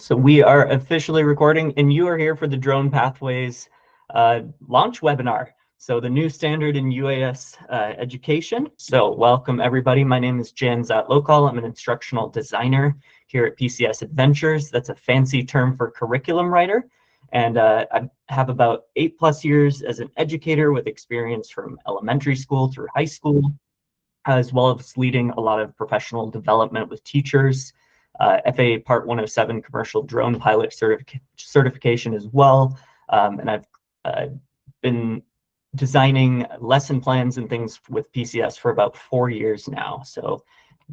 So we are officially recording, and you are here for the Drone Pathways launch webinar. So the new standard in UAS education. So welcome everybody. My name is Jan Zatlokal. I'm an instructional designer here at PCS Edventures. That's a fancy term for curriculum writer. And I have about 8+ years as an educator with experience from elementary school through high school, as well as leading a lot of professional development with teachers. FAA Part 107 commercial drone pilot certification as well. And I've been designing lesson plans and things with PCS for about 4 years now. So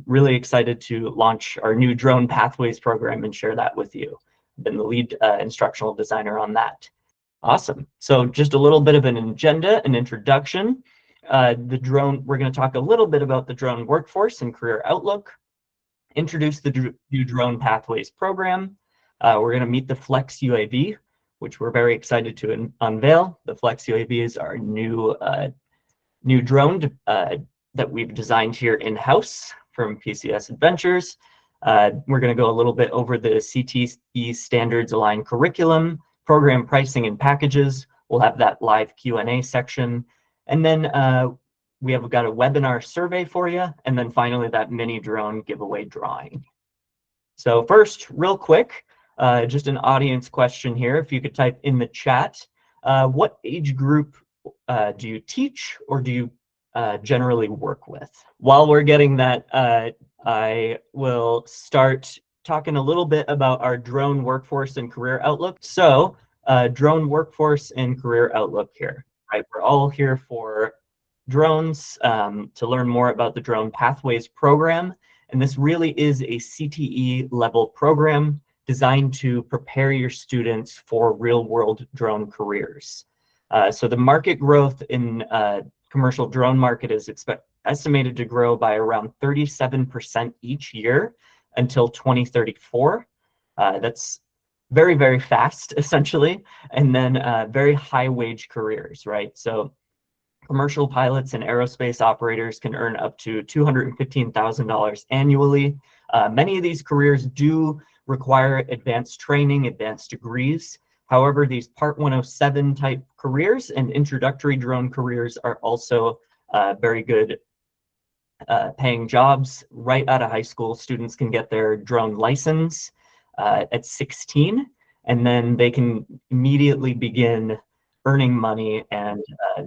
really excited to launch our new Drone Pathways program and share that with you. I've been the lead instructional designer on that. Awesome. So just a little bit of an agenda, an introduction. We're going to talk a little bit about the drone workforce and career outlook. Introduce the new Drone Pathways program. We're going to meet the Flex UAV, which we're very excited to unveil. The Flex UAV is our new drone that we've designed here in-house from PCS Edventures. We're going to go a little bit over the CTE standards aligned curriculum, program pricing and packages. We'll have that live Q&A section. And then we've got a webinar survey for you, and then finally that mini drone giveaway drawing. So first, real quick, just an audience question here. If you could type in the chat, what age group do you teach or do you generally work with? While we're getting that, I will start talking a little bit about our drone workforce and career outlook. So drone workforce and career outlook here, right? We're all here for drones to learn more about the Drone Pathways program. And this really is a CTE level program designed to prepare your students for real world drone careers. So the market growth in commercial drone market is estimated to grow by around 37% each year until 2034. That's very, very fast, essentially. And then very high wage careers, right? So commercial pilots and aerospace operators can earn up to $215,000 annually. Many of these careers do require advanced training, advanced degrees. However, these Part 107 type careers and introductory drone careers are also very good paying jobs. Right out of high school, students can get their drone license at 16, and then they can immediately begin earning money and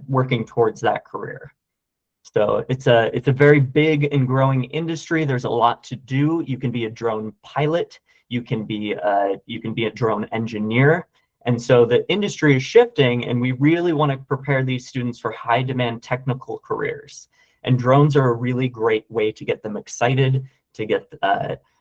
working towards that career. So it's a very big and growing industry. There's a lot to do. You can be a drone pilot. You can be a drone engineer. And so the industry is shifting, and we really want to prepare these students for high demand technical careers. And drones are a really great way to get them excited, to get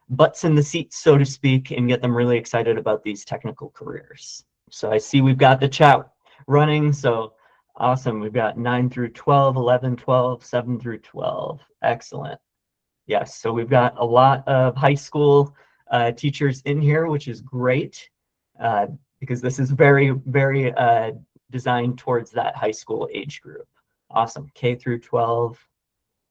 butts in the seats, so to speak, and get them really excited about these technical careers. So I see we've got the chat running, so awesome. We've got 9 through 12, 11, 12, 7 through 12. Excellent. Yes, so we've got a lot of high school teachers in here, which is great because this is very, very designed towards that high school age group. Awesome. K through 12.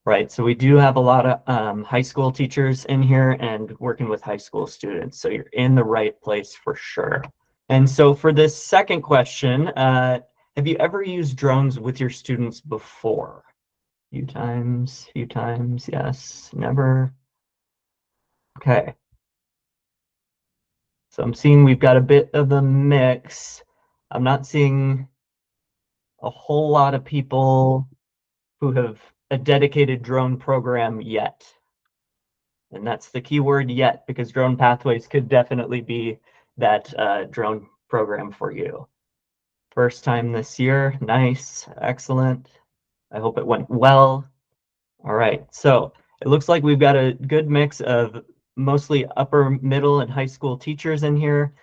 Right, so we do have a lot of high school teachers in here and working with high school students, so you're in the right place for sure. And so for this second question, have you ever used drones with your students before? Few times, yes, never. Okay. So I'm seeing we've got a bit of a mix. I'm not seeing a whole lot of people who have a dedicated drone program yet. And that's the key word, yet, because Drone Pathways could definitely be that drone program for you. First time this year. Nice. Excellent. I hope it went well. All right. So it looks like we've got a good mix of mostly upper, middle, and high school teachers in here.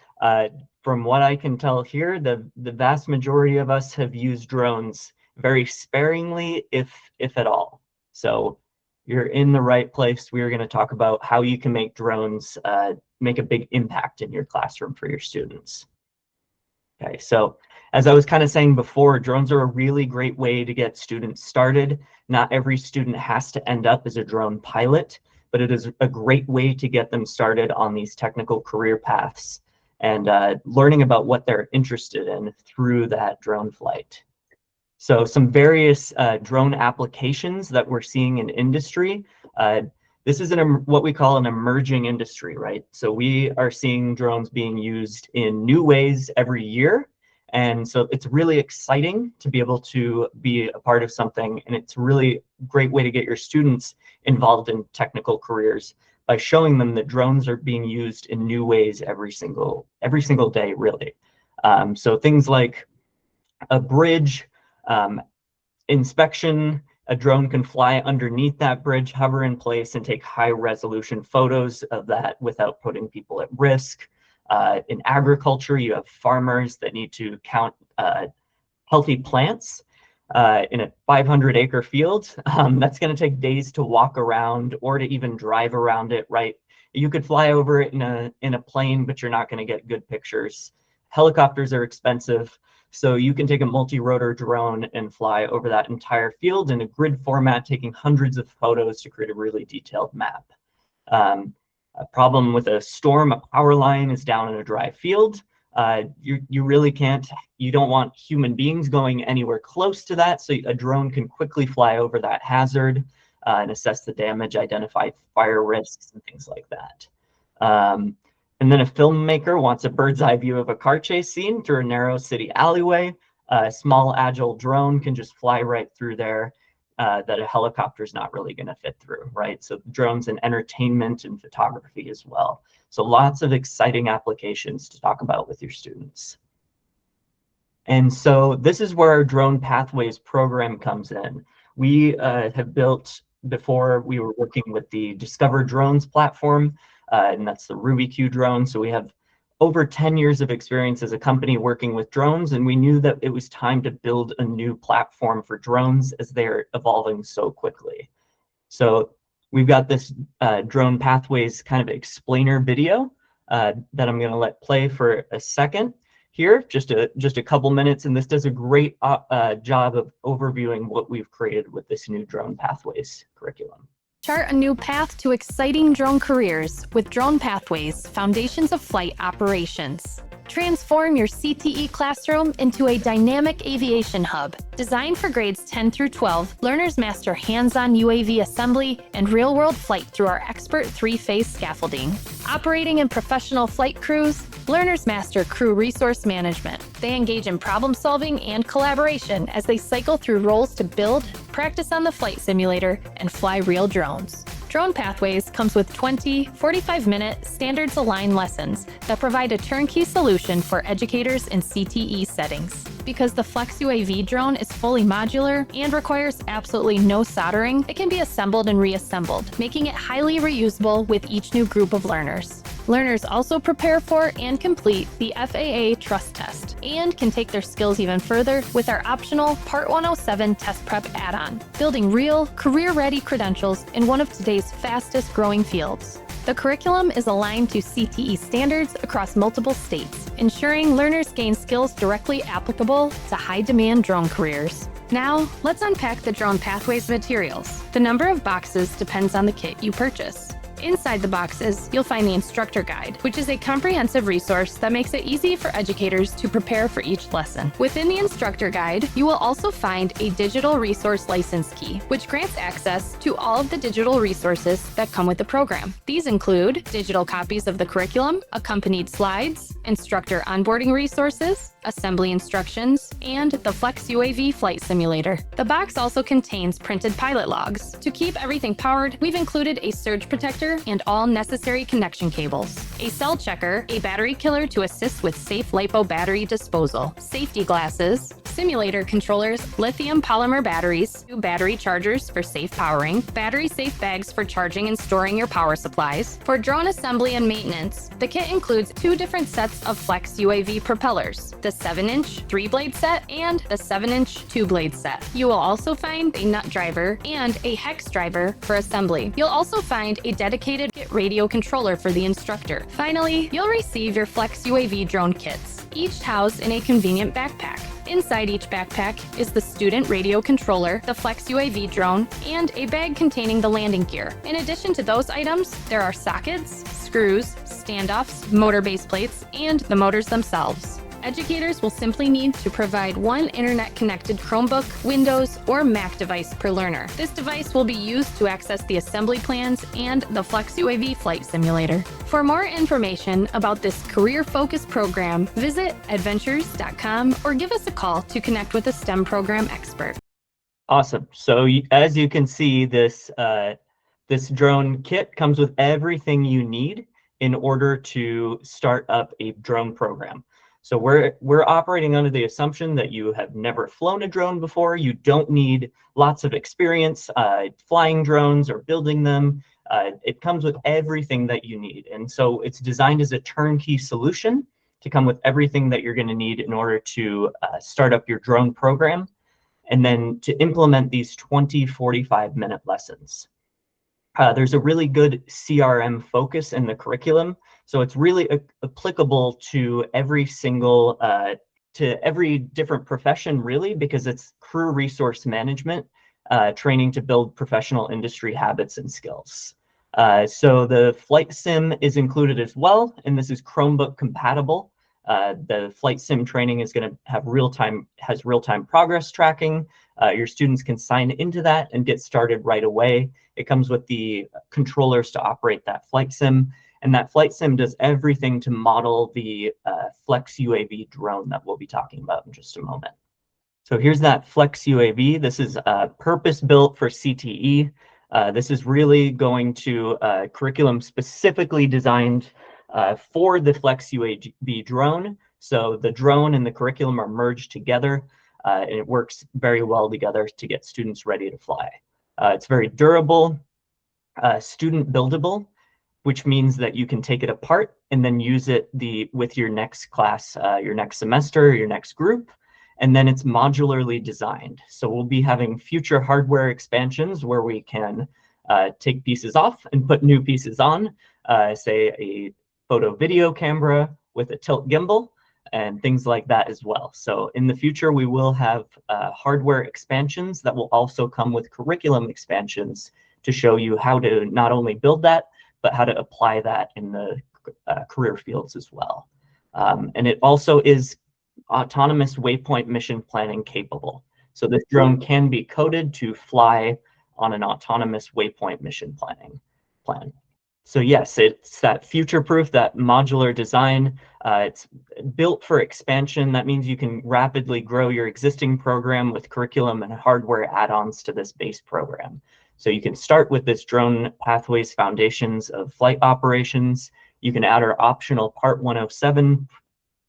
From what I can tell here, the vast majority of us have used drones very sparingly, if at all. So you're in the right place. We are going to talk about how you can make drones make a big impact in your classroom for your students. Okay, so as I was kind of saying before, drones are a really great way to get students started. Not every student has to end up as a drone pilot. but it is a great way to get them started on these technical career paths and learning about what they're interested in through that drone flight. So some various drone applications that we're seeing in industry. This is what we call an emerging industry, right? So we are seeing drones being used in new ways every year. And so it's really exciting to be able to be a part of something. And it's a really great way to get your students involved in technical careers by showing them that drones are being used in new ways every single day, really. So things like a bridge inspection. A drone can fly underneath that bridge, hover in place, and take high-resolution photos of that without putting people at risk. In agriculture, you have farmers that need to count healthy plants in a 500-acre field. That's going to take days to walk around or to even drive around it, right? You could fly over it in a plane, but you're not going to get good pictures. Helicopters are expensive. So you can take a multi-rotor drone and fly over that entire field in a grid format, taking hundreds of photos to create a really detailed map. A problem with a storm, a power line is down in a dry field. You really can't, you don't want human beings going anywhere close to that. So a drone can quickly fly over that hazard and assess the damage, identify fire risks and things like that. And then a filmmaker wants a bird's eye view of a car chase scene through a narrow city alleyway. A small agile drone can just fly right through there that a helicopter is not really going to fit through, right? So drones in entertainment and photography as well. So lots of exciting applications to talk about with your students. And so this is where our Drone Pathways program comes in. We have built, before we were working with the Discover Drones platform, and that's the RubyQ drone. So we have over 10 years of experience as a company working with drones, and we knew that it was time to build a new platform for drones as they're evolving so quickly. So we've got this Drone Pathways kind of explainer video that I'm going to let play for a second here, just a couple minutes, and this does a great job of overviewing what we've created with this new Drone Pathways curriculum. Chart a new path to exciting drone careers with Drone Pathways, Foundations of Flight Operations. Transform your CTE classroom into a dynamic aviation hub. Designed for grades 10 through 12, learners master hands-on UAV assembly and real-world flight through our expert 3-phase scaffolding. Operating in professional flight crews, learners master crew resource management. They engage in problem solving and collaboration as they cycle through roles to build, practice on the flight simulator, and fly real drones. Drone Pathways comes with 20 45-minute standards-aligned lessons that provide a turnkey solution for educators in CTE settings. Because the Flex UAV drone is fully modular and requires absolutely no soldering, it can be assembled and reassembled, making it highly reusable with each new group of learners. Learners also prepare for and complete the FAA trust test and can take their skills even further with our optional Part 107 test prep add-on, building real, career-ready credentials in one of today's fastest-growing fields. The curriculum is aligned to CTE standards across multiple states, ensuring learners gain skills directly applicable to high-demand drone careers. Now, let's unpack the Drone Pathways materials. The number of boxes depends on the kit you purchase. Inside the boxes, you'll find the instructor guide, which is a comprehensive resource that makes it easy for educators to prepare for each lesson. Within the instructor guide, you will also find a digital resource license key, which grants access to all of the digital resources that come with the program. These include digital copies of the curriculum, accompanied slides, instructor onboarding resources, assembly instructions, and the Flex UAV flight simulator. The box also contains printed pilot logs. To keep everything powered, we've included a surge protector and all necessary connection cables, a cell checker, a battery killer to assist with safe LiPo battery disposal, safety glasses, simulator controllers, lithium polymer batteries, 2 battery chargers for safe powering, battery safe bags for charging and storing your power supplies. For drone assembly and maintenance, the kit includes 2 different sets of Flex UAV propellers, the 7-inch 3-blade set and the 7-inch 2-blade set. You will also find a nut driver and a hex driver for assembly. You'll also find a dedicated radio controller for the instructor. Finally, you'll receive your Flex UAV drone kits, each housed in a convenient backpack. Inside each backpack is the student radio controller, the Flex UAV drone, and a bag containing the landing gear. In addition to those items, there are sockets, screws, standoffs, motor base plates, and the motors themselves. Educators will simply need to provide one internet-connected Chromebook, Windows, or Mac device per learner. This device will be used to access the assembly plans and the Flex UAV flight simulator. For more information about this career-focused program, visit adventures.com or give us a call to connect with a STEM program expert. Awesome. So as you can see, this drone kit comes with everything you need in order to start up a drone program. So we're operating under the assumption that you have never flown a drone before. You don't need lots of experience flying drones or building them. It comes with everything that you need. And so it's designed as a turnkey solution to come with everything that you're going to need in order to start up your drone program, and then to implement these 20 45-minute lessons. There's a really good CRM focus in the curriculum. So it's really applicable to every single, to every different profession, really, because it's crew resource management training to build professional industry habits and skills. So the flight sim is included as well, and this is Chromebook compatible. The flight sim training is going to have has real-time progress tracking. Your students can sign into that and get started right away. It comes with the controllers to operate that flight sim. And that flight sim does everything to model the Flex UAV drone that we'll be talking about in just a moment. So here's that Flex UAV. This is purpose-built for CTE. This is really going to curriculum specifically designed for the Flex UAV drone. So the drone and the curriculum are merged together, and it works very well together to get students ready to fly. It's very durable, student buildable, which means that you can take it apart and then use it with your next class, your next semester, your next group, and then it's modularly designed. So we'll be having future hardware expansions where we can take pieces off and put new pieces on, say a photo video camera with a tilt gimbal and things like that as well. So in the future, we will have hardware expansions that will also come with curriculum expansions to show you how to not only build that, but how to apply that in the career fields as well. And it also is autonomous waypoint mission planning capable. So this drone can be coded to fly on an autonomous waypoint mission plan. So yes, it's that future-proof, that modular design. It's built for expansion. That means you can rapidly grow your existing program with curriculum and hardware add-ons to this base program. So you can start with this Drone Pathways Foundations of Flight Operations. You can add our optional Part 107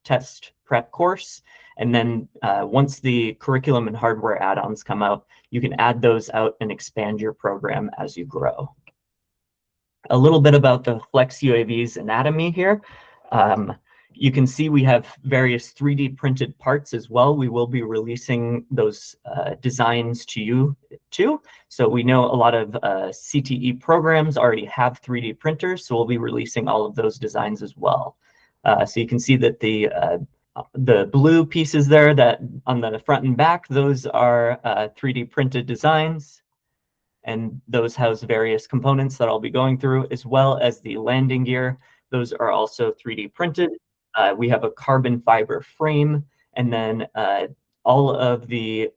test prep course. And then once the curriculum and hardware add-ons come out, you can add those out and expand your program as you grow. A little bit about the Flex UAV's anatomy here. You can see we have various 3D printed parts as well. We will be releasing those designs to you too. So we know a lot of CTE programs already have 3D printers, so we'll be releasing all of those designs as well. So you can see that the blue pieces there that on the front and back, those are 3D printed designs. And those house various components that I'll be going through, as well as the landing gear. Those are also 3D printed. We have a carbon fiber frame, and then all of the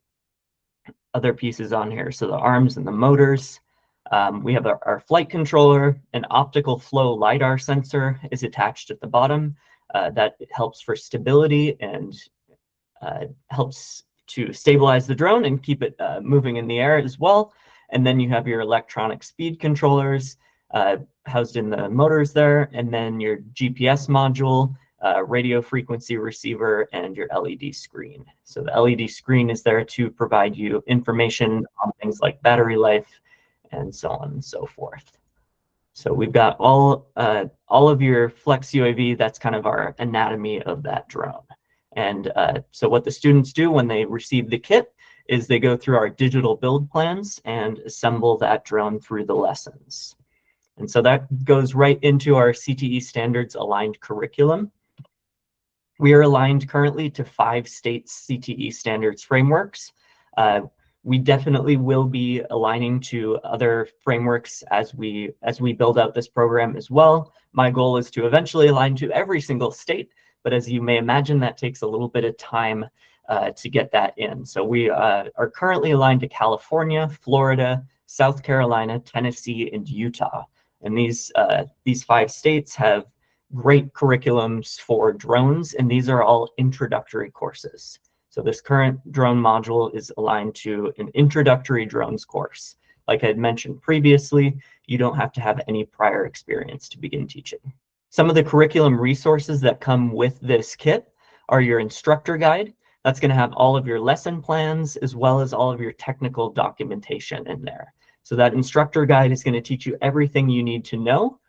other pieces on here. So the arms and the motors. We have our flight controller. An optical flow LiDAR sensor is attached at the bottom. That helps for stability and helps to stabilize the drone and keep it moving in the air as well. And then you have your electronic speed controllers housed in the motors there, and then your GPS module, radio frequency receiver, and your LED screen. So the LED screen is there to provide you information on things like battery life and so on and so forth. So we've got all of your Flex UAV. That's kind of our anatomy of that drone. And so what the students do when they receive the kit is they go through our digital build plans and assemble that drone through the lessons. And so that goes right into our CTE standards aligned curriculum. We are aligned currently to 5 states' CTE standards frameworks. We definitely will be aligning to other frameworks as we build out this program as well. My goal is to eventually align to every single state, but as you may imagine, that takes a little bit of time to get that in. So we are currently aligned to California, Florida, South Carolina, Tennessee, and Utah. And these 5 states have great curriculums for drones, and these are all introductory courses. So this current drone module is aligned to an introductory drones course. Like I had mentioned previously, you don't have to have any prior experience to begin teaching. Some of the curriculum resources that come with this kit are your instructor guide. That's going to have all of your lesson plans as well as all of your technical documentation in there. So that instructor guide is going to teach you everything you need to know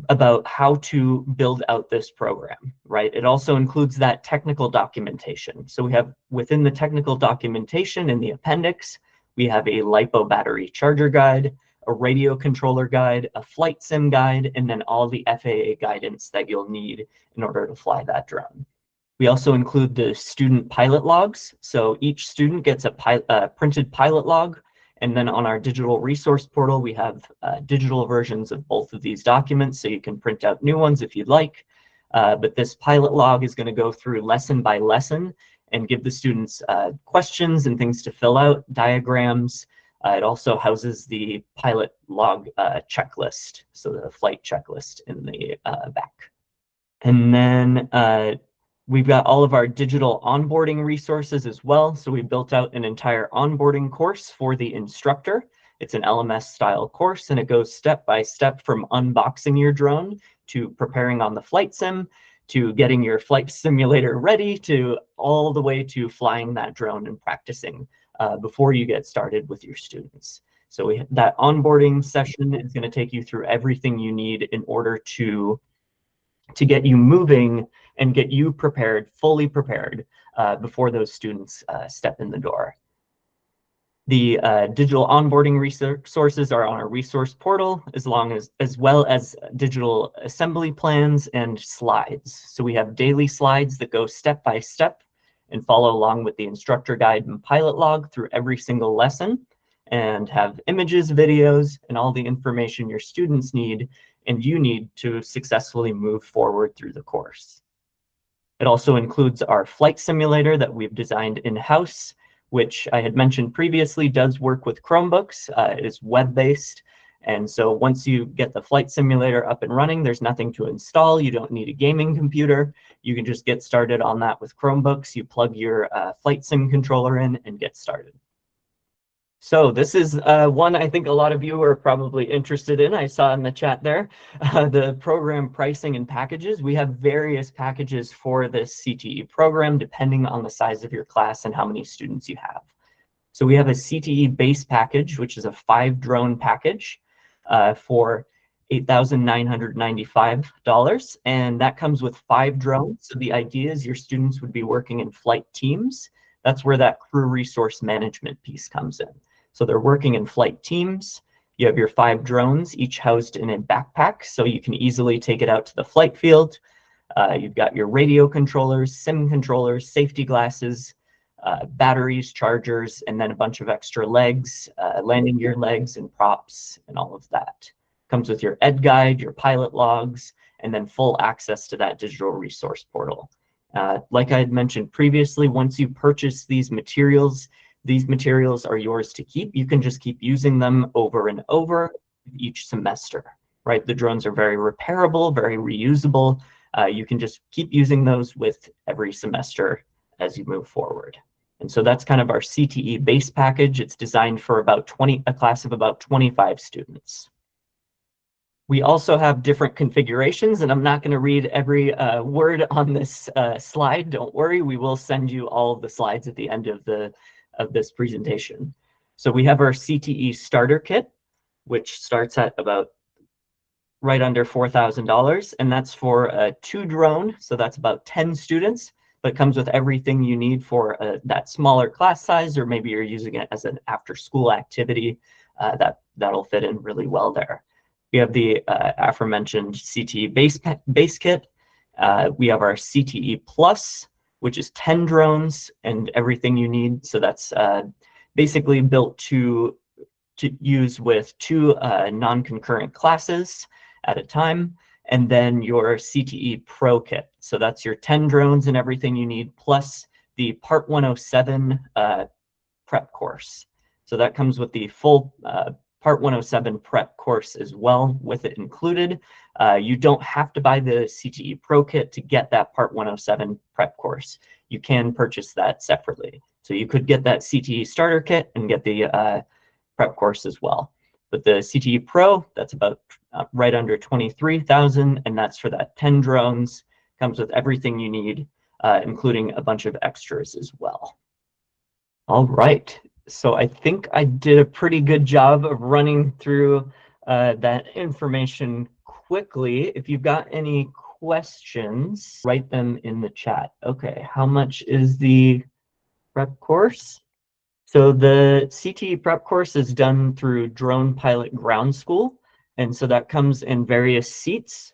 about how to build out this program, right? It also includes that technical documentation. So we have within the technical documentation in the appendix, we have a LiPo battery charger guide, a radio controller guide, a flight sim guide, and then all the FAA guidance that you'll need in order to fly that drone. We also include the student pilot logs. So each student gets a printed pilot log. And then on our digital resource portal, we have digital versions of both of these documents, so you can print out new ones if you'd like. But this pilot log is going to go through lesson by lesson and give the students questions and things to fill out, diagrams. It also houses the pilot log checklist, so the flight checklist in the back. And then we've got all of our digital onboarding resources as well. So we built out an entire onboarding course for the instructor. It's an LMS style course, and it goes step by step from unboxing your drone to preparing on the flight sim, to getting your flight simulator ready, to all the way to flying that drone and practicing before you get started with your students. So that onboarding session is going to take you through everything you need in order to get you moving and get you prepared, fully prepared, before those students step in the door. The digital onboarding resources are on our resource portal, as well as digital assembly plans and slides. So we have daily slides that go step by step and follow along with the instructor guide and pilot log through every single lesson, and have images, videos, and all the information your students need and you need to successfully move forward through the course. It also includes our flight simulator that we've designed in-house, which I had mentioned previously does work with Chromebooks. It is web-based, and so once you get the flight simulator up and running, there's nothing to install. You don't need a gaming computer. You can just get started on that with Chromebooks. You plug your flight sim controller in and get started. So this is one I think a lot of you are probably interested in. I saw in the chat there, the program pricing and packages. We have various packages for this CTE program depending on the size of your class and how many students you have. So we have a CTE base package, which is a 5-drone package for $8,995, and that comes with 5 drones. So the idea is your students would be working in flight teams. That's where that crew resource management piece comes in. So they're working in flight teams. You have your 5 drones, each housed in a backpack, so you can easily take it out to the flight field. You've got your radio controllers, sim controllers, safety glasses, batteries, chargers, and then a bunch of extra legs, landing gear legs and props and all of that. Comes with your ed guide, your pilot logs, and then full access to that digital resource portal. Like I had mentioned previously, once you purchase these materials are yours to keep. You can just keep using them over and over each semester, right? The drones are very repairable, very reusable. You can just keep using those with every semester as you move forward. And so that's kind of our CTE base package. It's designed for about a class of about 25 students. We also have different configurations, and I'm not going to read every word on this slide. Don't worry, we will send you all of the slides at the end of this presentation. So we have our CTE starter kit, which starts at about right under $4,000, and that's for a 2-drone, so that's about 10 students, but comes with everything you need for that smaller class size, or maybe you're using it as an after-school activity. That'll fit in really well there. We have the aforementioned CTE base kit. We have our CTE Plus, which is 10 drones and everything you need. So that's basically built to use with 2 non-concurrent classes at a time. And then your CTE Pro kit. So that's your 10 drones and everything you need, plus the Part 107 prep course. So that comes with the full Part 107 prep course as well, with it included. You don't have to buy the CTE Pro kit to get that Part 107 prep course. You can purchase that separately. So you could get that CTE starter kit and get the prep course as well. But the CTE Pro, that's about right under 23,000, and that's for that 10 drones. Comes with everything you need, including a bunch of extras as well. All right, so I think I did a pretty good job of running through that information quickly. If you've got any questions, write them in the chat. Okay, how much is the prep course? So the CTE prep course is done through Drone Pilot Ground School, and so that comes in various seats.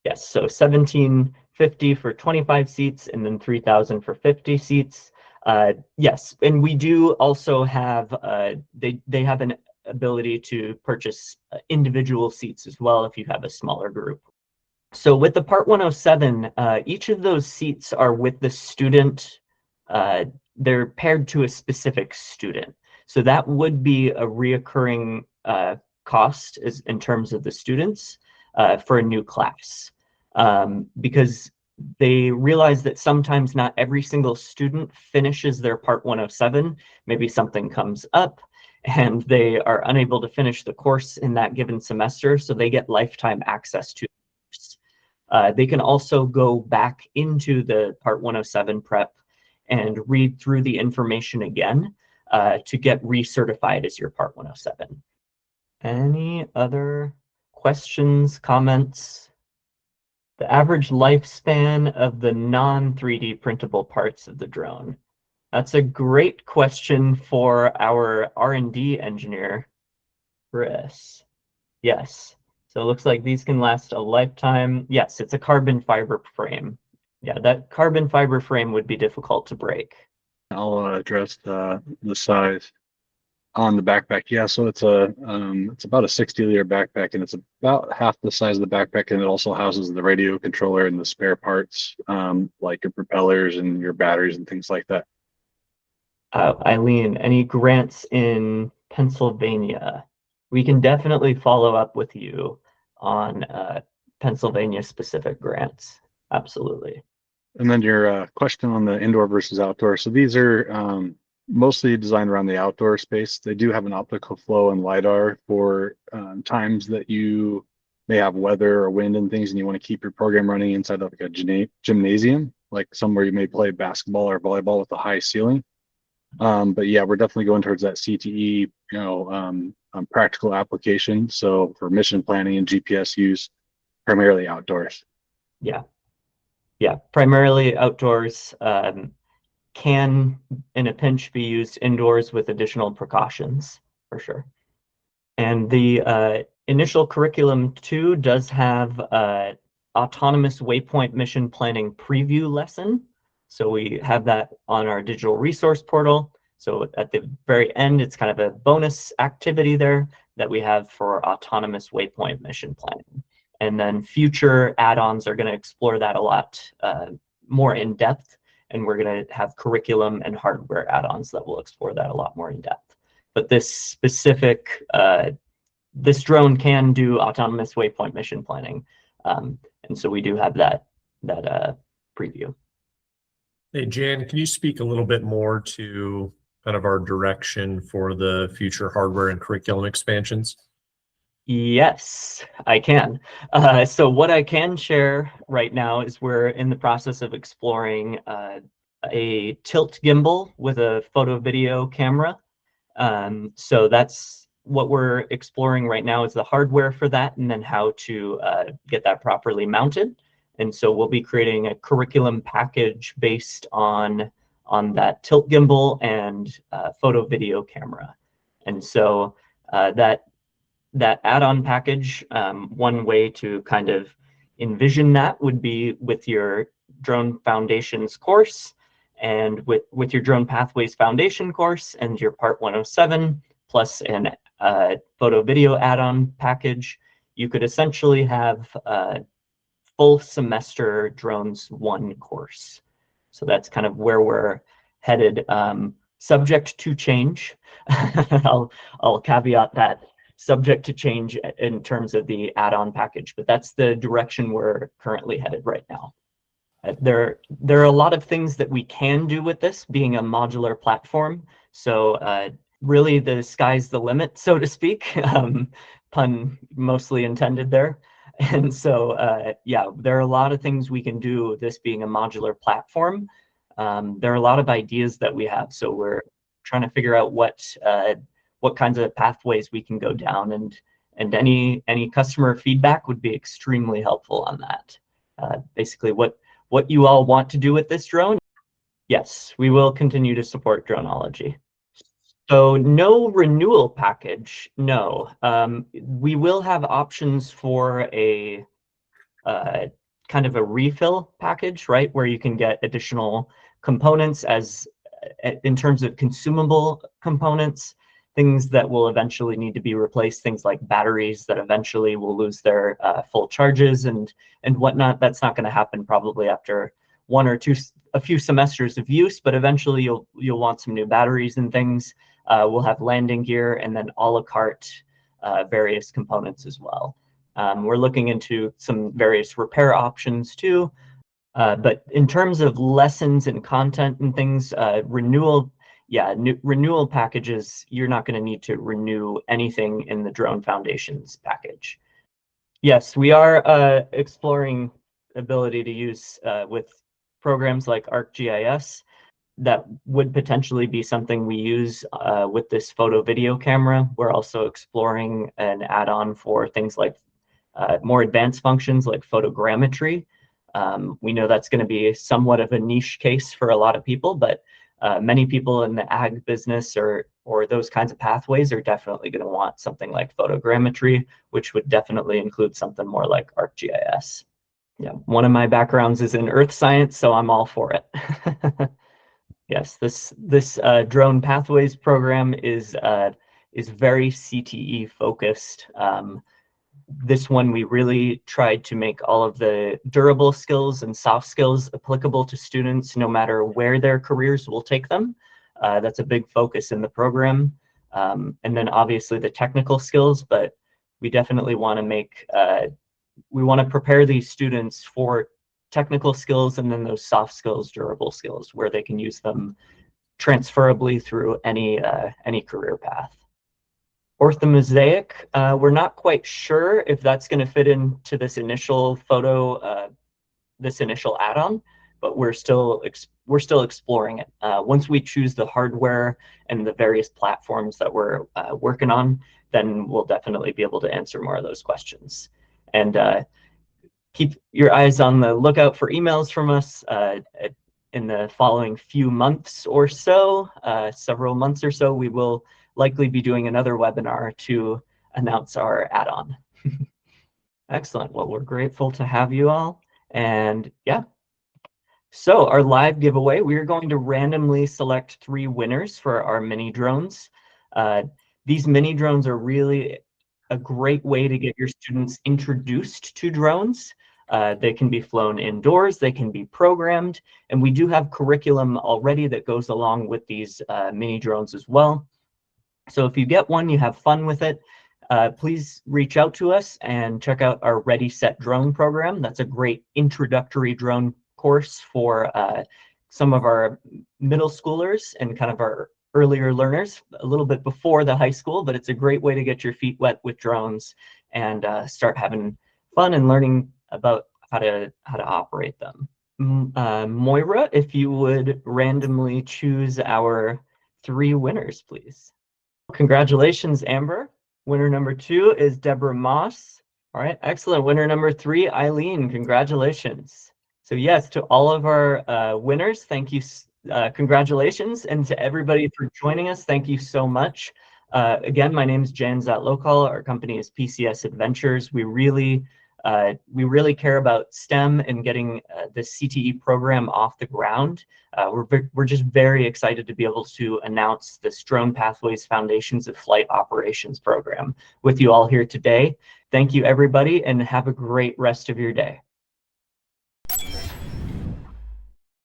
Yes, so $1,750 for 25 seats, and then $3,000 for 50 seats. Yes, and we do also have they have an ability to purchase individual seats as well if you have a smaller group. So with the Part 107, each of those seats are with the student. They're paired to a specific student. So that would be a reoccurring cost in terms of the students for a new class, because they realize that sometimes not every single student finishes their Part 107. Maybe something comes up and they are unable to finish the course in that given semester, so they get lifetime access to the course. They can also go back into the Part 107 prep and read through the information again to get recertified as your Part 107. Any other questions, comments? The average lifespan of the non-3D printable parts of the drone. That's a great question for our R&D engineer, Chris. Yes, so it looks like these can last a lifetime. Yes, it's a carbon fiber frame. Yeah, that carbon fiber frame would be difficult to break. I'll address the size on the backpack. Yeah, so it's about a 60-liter backpack, and it's about half the size of the backpack, and it also houses the radio controller and the spare parts, like your propellers and your batteries and things like that. Eileen, any grants in Pennsylvania? We can definitely follow up with you on Pennsylvania specific grants. Absolutely. And then your question on the indoor versus outdoor. So these are mostly designed around the outdoor space. They do have an optical flow and LiDAR for times that you may have weather or wind and things, and you want to keep your program running inside of like a gymnasium, like somewhere you may play basketball or volleyball with a high ceiling. But yeah, we're definitely going towards that CTE, practical application. So for mission planning and GPS use, primarily outdoors. Yeah, primarily outdoors. Can, in a pinch, be used indoors with additional precautions, for sure. And the initial curriculum 2 does have autonomous waypoint mission planning preview lesson. So we have that on our digital resource portal. So at the very end, it's kind of a bonus activity there that we have for autonomous waypoint mission planning. And then future add-ons are going to explore that a lot more in depth. And we're going to have curriculum and hardware add-ons that will explore that a lot more in depth. But this specific, this drone can do autonomous waypoint mission planning. And so we do have that preview. Hey, Jan, can you speak a little bit more to kind of our direction for the future hardware and curriculum expansions? Yes, I can. So what I can share right now is we're in the process of exploring a tilt gimbal with a photo video camera. So that's what we're exploring right now, is the hardware for that, and then how to get that properly mounted. And so we'll be creating a curriculum package based on that tilt gimbal and photo video camera. And so that add-on package, one way to kind of envision that would be with your Drone Foundations course, and with your Drone Pathways Foundation course and your Part 107 plus an photo video add-on package, you could essentially have a full semester Drones 1 course. So that's kind of where we're headed, subject to change. I'll caveat that, subject to change in terms of the add-on package, but that's the direction we're currently headed right now. There are a lot of things that we can do with this being a modular platform. So really the sky's the limit, so to speak, pun mostly intended there. And so, yeah, there are a lot of things we can do with this being a modular platform. There are a lot of ideas that we have, so we're trying to figure out what kinds of pathways we can go down, and any customer feedback would be extremely helpful on that. Basically, what you all want to do with this drone. Yes, we will continue to support droneology. So no renewal package, no. We will have options for a kind of a refill package, right? Where you can get additional components in terms of consumable components, things that will eventually need to be replaced, things like batteries that eventually will lose their full charges and whatnot. That's not going to happen probably after a few semesters of use, but eventually you'll want some new batteries and things. We'll have landing gear and then a la carte various components as well. We're looking into some various repair options too. But in terms of lessons and content and things, renewal packages, you're not going to need to renew anything in the Drone Foundations package. Yes, we are exploring ability to use with programs like ArcGIS. That would potentially be something we use with this photo video camera. We're also exploring an add-on for things like more advanced functions like photogrammetry. We know that's going to be somewhat of a niche case for a lot of people, but many people in the ag business or those kinds of pathways are definitely going to want something like photogrammetry, which would definitely include something more like ArcGIS. Yeah, one of my backgrounds is in earth science, so I'm all for it. Yes, this drone pathways program is very CTE focused. This one, we really tried to make all of the durable skills and soft skills applicable to students no matter where their careers will take them. That's a big focus in the program. And then obviously the technical skills, but we definitely want to we want to prepare these students for technical skills and then those soft skills, durable skills, where they can use them transferably through any career path. Orthomosaic, we're not quite sure if that's going to fit into this initial photo, this initial add-on, but we're still exploring it. Once we choose the hardware and the various platforms that we're working on, then we'll definitely be able to answer more of those questions. And keep your eyes on the lookout for emails from us in the following few months or so, several months or so. We will likely be doing another webinar to announce our add-on. Excellent. Well, we're grateful to have you all. And yeah, so our live giveaway, we are going to randomly select 3 winners for our mini drones. These mini drones are really a great way to get your students introduced to drones. They can be flown indoors, they can be programmed, and we do have curriculum already that goes along with these mini drones as well. So if you get one, you have fun with it, please reach out to us and check out our Ready, Set, Drone program. That's a great introductory drone course for some of our middle schoolers and kind of our earlier learners, a little bit before the high school, but it's a great way to get your feet wet with drones and start having fun and learning about how to operate them. Moira, if you would randomly choose our 3 winners, please. Congratulations, Amber. Winner number 2 is Deborah Moss. All right, excellent. Winner number 3, Eileen. Congratulations. So yes, to all of our winners, thank you. Congratulations, and to everybody for joining us, thank you so much. Again, my name is Jan Zatlokal. Our company is PCS Edventures. We really We really care about STEM and getting the CTE program off the ground. We're just very excited to be able to announce this Drone Pathways Foundations of Flight Operations program with you all here today. Thank you, everybody, and have a great rest of your day.